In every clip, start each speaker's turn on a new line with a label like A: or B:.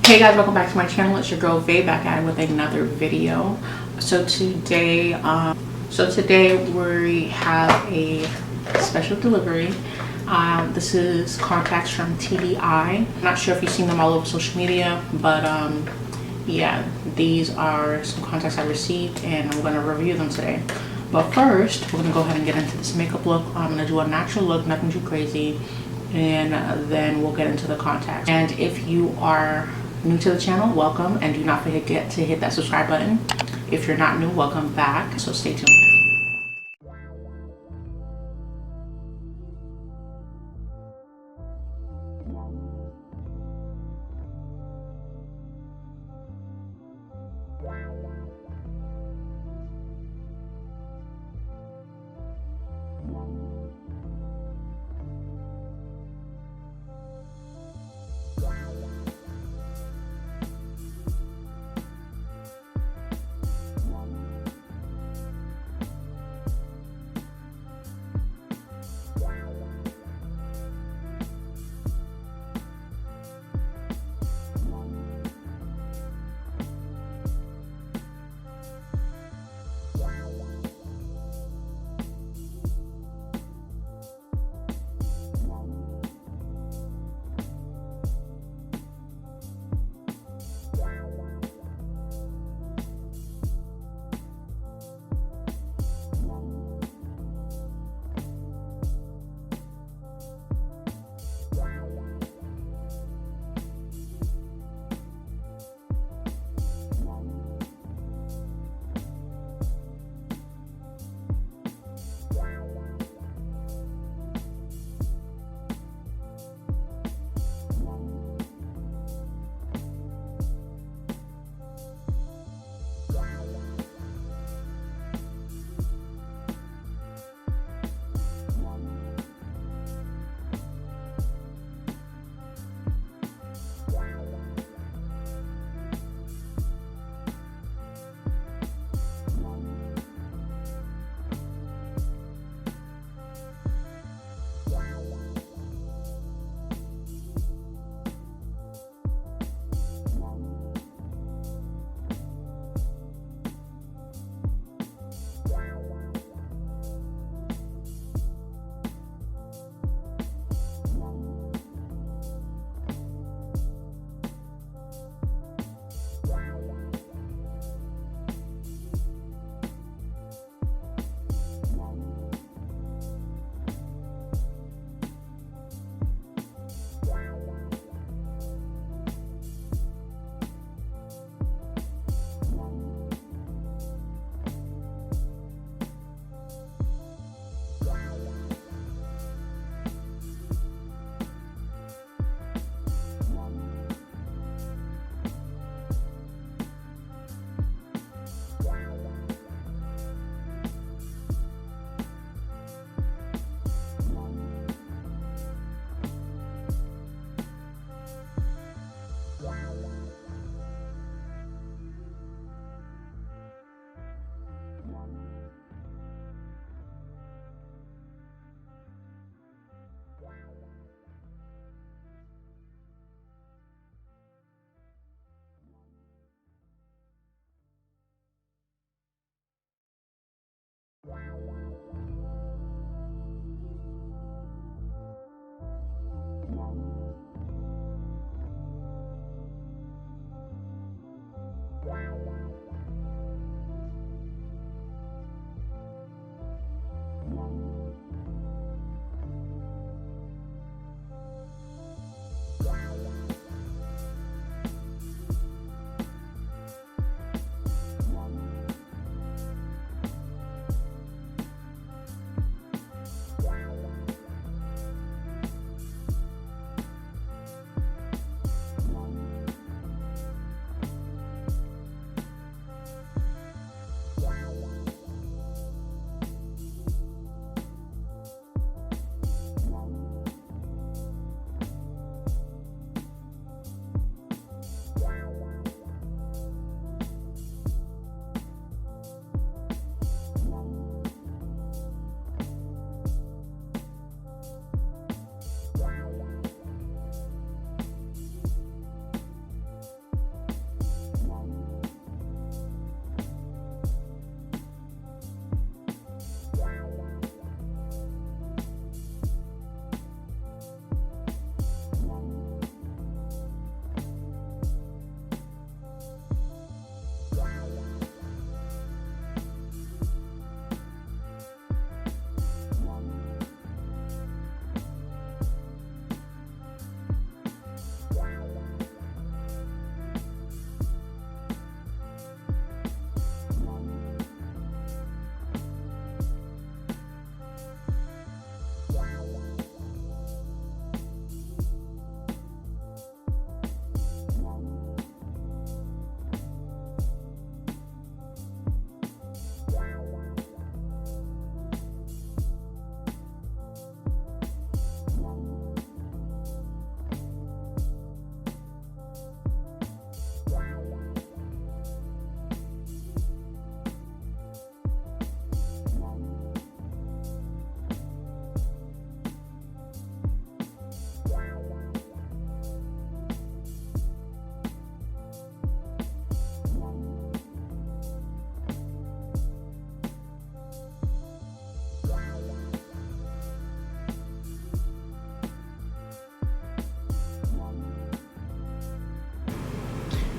A: Hey guys, welcome back to my channel. It's your girl Vae back at it with another video. So today we have a special delivery. This is contacts from TTDEYE. I'm not sure if you've seen them all over social media, but yeah, these are some contacts I received and I'm going to review them today. But first, we're going to go ahead and get into this makeup look. I'm going to do a natural look, nothing too crazy, and then we'll get into the contacts. And if you are new to the channel, welcome, and do not forget to hit that subscribe button. If you're not new, welcome back, so stay tuned.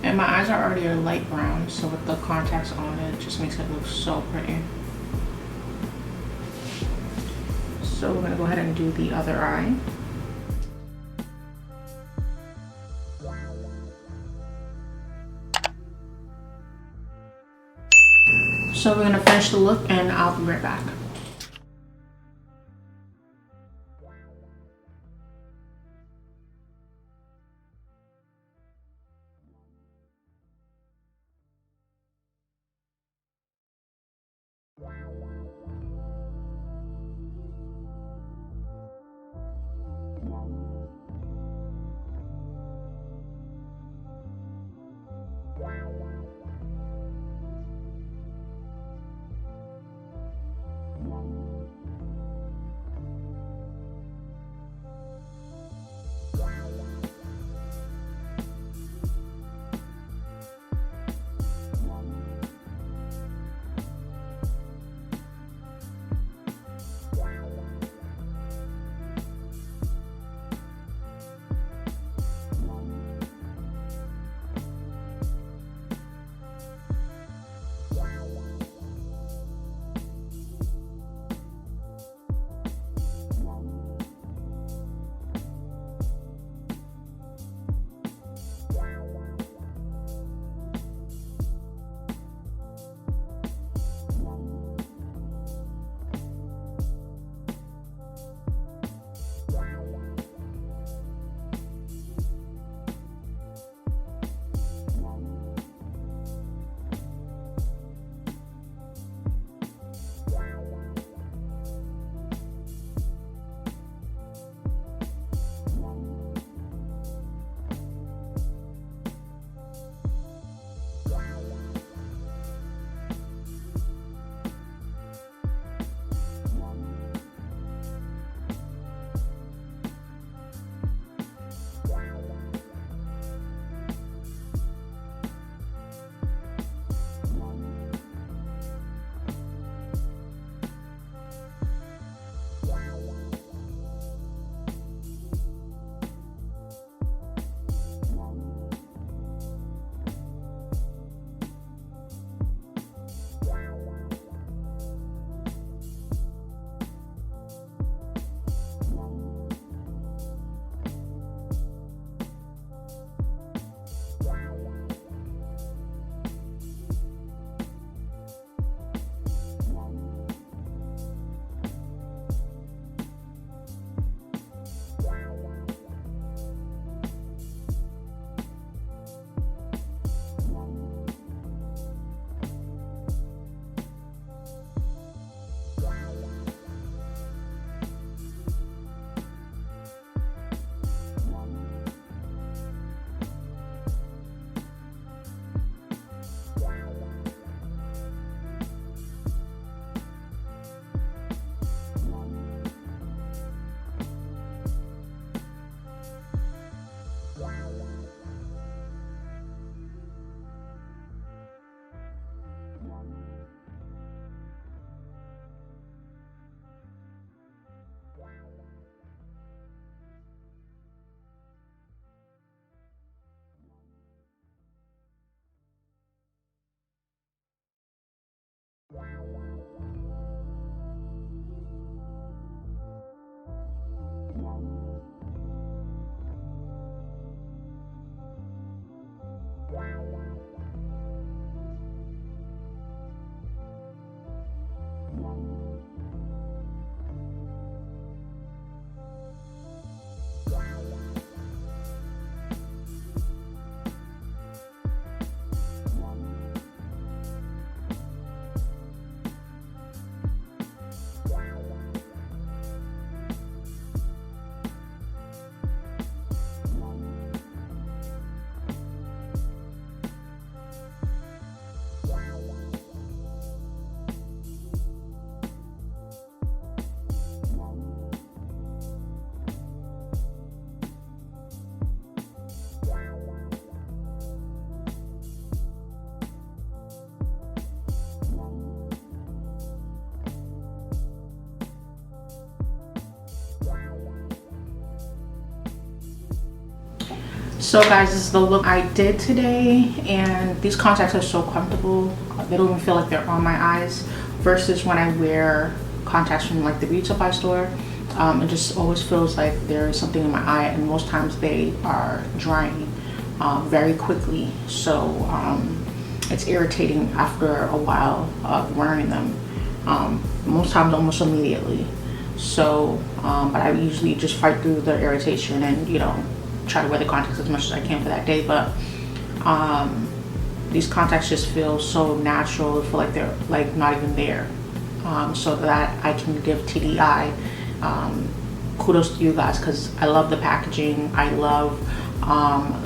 A: And my eyes are already a light brown, so with the contacts on, it just makes it look so pretty. So we're gonna go ahead and do the other eye. So we're gonna finish the look and I'll be right back. So guys, this is the look I did today, and these contacts are so comfortable. They don't even feel like they're on my eyes versus when I wear contacts from like the beauty supply store. It just always feels like there's something in my eye, and most times they are drying very quickly. So it's irritating after a while of wearing them. Most times almost immediately. So but I usually just fight through the irritation and, you know, try to wear the contacts as much as I can for that day. But these contacts just feel so natural. I feel like they're like not even there. So that I can give TTDEYE kudos to you guys, because I love the packaging. I love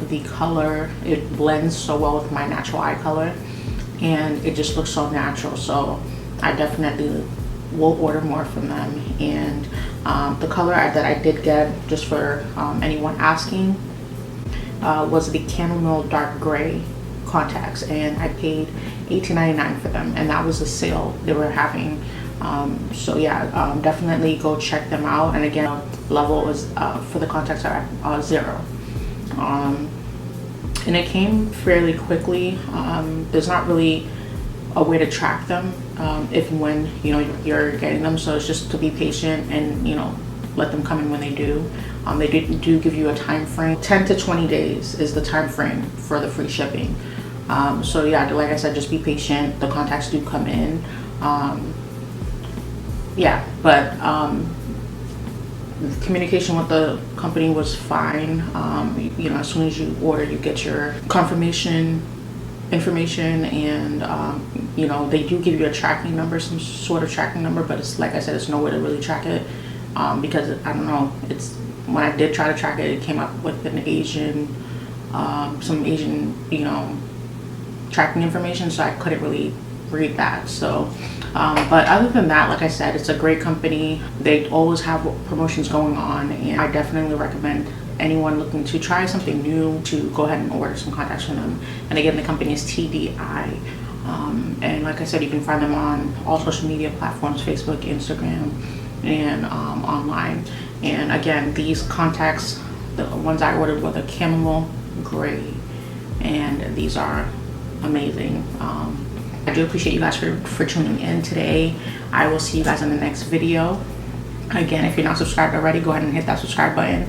A: the color. It blends so well with my natural eye color, and it just looks so natural. So I definitely will order more from them. And the color that I did get, just for anyone asking, was the Chamomile Dark Gray contacts, and I paid $18.99 for them, and that was a sale they were having. So yeah, definitely go check them out. And again, level is for the contacts are at 0. And it came fairly quickly. There's not really a way to track them if and when, you know, you're getting them. So it's just to be patient and, you know, let them come in when they do. They do give you a time frame. 10 to 20 days is the time frame for the free shipping. So yeah, like I said, just be patient. The contacts do come in. Yeah, but communication with the company was fine. You know, as soon as you order, you get your confirmation information, and you know, they do give you a tracking number, some sort of tracking number, but it's like I said, it's no way to really track it, because I don't know, it's when I did try to track it, it came up with an Asian, some Asian, you know, tracking information, so I couldn't really read that. So but other than that, like I said, it's a great company. They always have promotions going on, and I definitely recommend anyone looking to try something new to go ahead and order some contacts from them. And again, the company is TTDEYE, and like I said, you can find them on all social media platforms, Facebook, Instagram, and online. And again, these contacts, the ones I ordered, were the Chamomile Grey, and these are amazing. I do appreciate you guys for tuning in today. I will see you guys in the next video. Again, if you're not subscribed already, go ahead and hit that subscribe button.